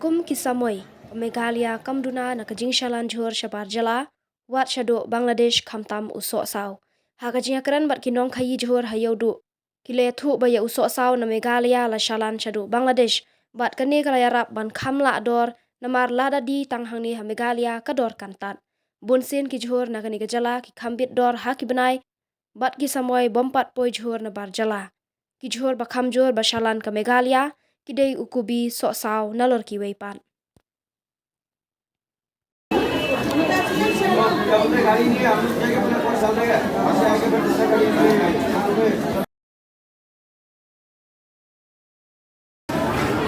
Kum kisamoy, Meghalaya kamduna na kajing shalan jhor shabar jala, wat shado Bangladesh kamtam usok saw. Hakajing akran bat kinong khayi jhor hayaudu. Kile thu baya usok saw na Meghalaya la shalan shado Bangladesh, bat kane kalayarap ban kamla ador, namar lada di tanghangni ha Meghalaya kador kantat. Bunsin ki jhor na kani gajala ki kambit dor ha ki benai, bat kisamoy bompat poi jhor na bar jala. Ki jhor bakam jhor ba shalan ka Meghalaya, kidai ukubi sok saw nalor ki weipan.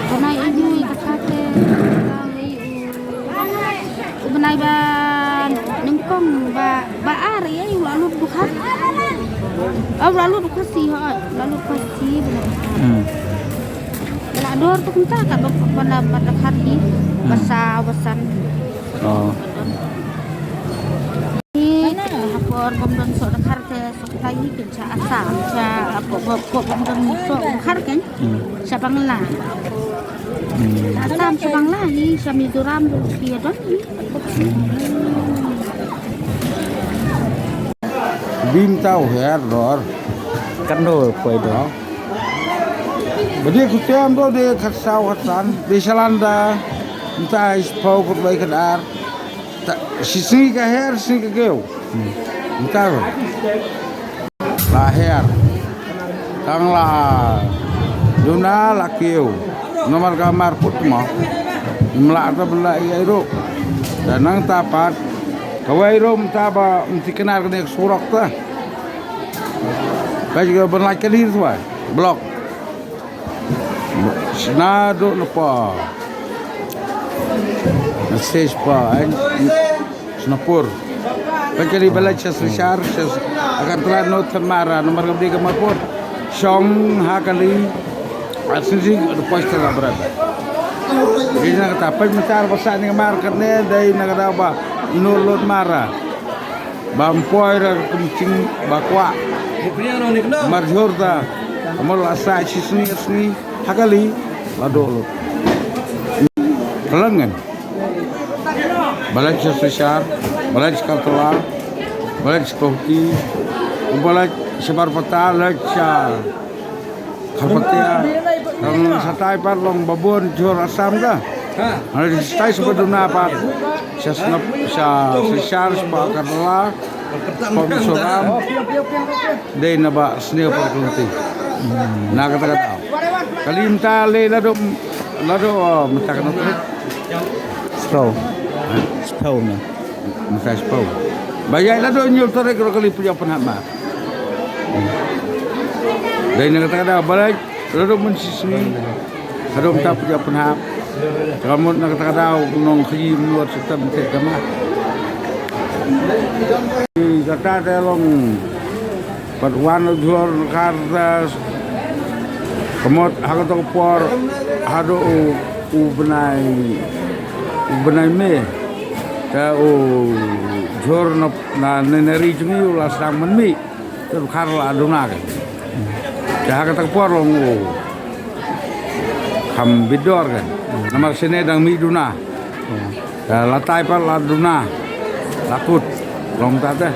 Benai ibu kakate benai ba nengkong ba ari ay lalu bukan lalu kasi lalu kasi benai dor tu kita kat pada hari basan hapor komdon sok dakar te sok lagi kerja asal kerja apa komdon sok dakar kan siapa ngelah asam siapa lagi sami duram dia don Bim tau her dor Kan đồ quay đó. badi ku tem do de khatsau khatsan de shalanda ntai spau ku bai kadar sisi ka her sisi ka geu ntar la her tang la duna la keu nomor kamar putma mla ta bla ai ro danang tapat kawai rom taba mtikenar kene surak ta baju berlak kelir tu blok Senado napa Nases pa Senapur Pagkali balad siya sa syar akan telah not mara nomor kabdi ka mapot Syong hakali Asinsi ada poster ka berada Jadi nak kata pag mencar pasan ng market niya dahil nakata ba inulot mara Bampoy ra kumcing bakwa Marjorda Amal asa sisni hakali ladolo kelengan balaj sesar balaj kaltala balaj kohti balaj sebar peta lacha kharpatia ang satay parlong babon jor asam ka ada stay sebetulnya apa sa sesar sebar kaltala pemsoram dai na ba sneo perkunti na kata-kata kalimta le lado matakan tu Spau. Spau na. masa spau bayar lado nyul tore kalau kali punya penama dari nak kata-kata balik lado mensismi lado minta punya penhap kamu nak kata-kata nong kiri luar serta minta kama kata dalam perwan jual kartas kemot hakatong por hado ubenai me ta jor na neneri jungi ulas sang menmi ter karla aduna ke ta hakatong por long kam bidor kan namar sene dang mi duna ta latai par laduna lakut long tata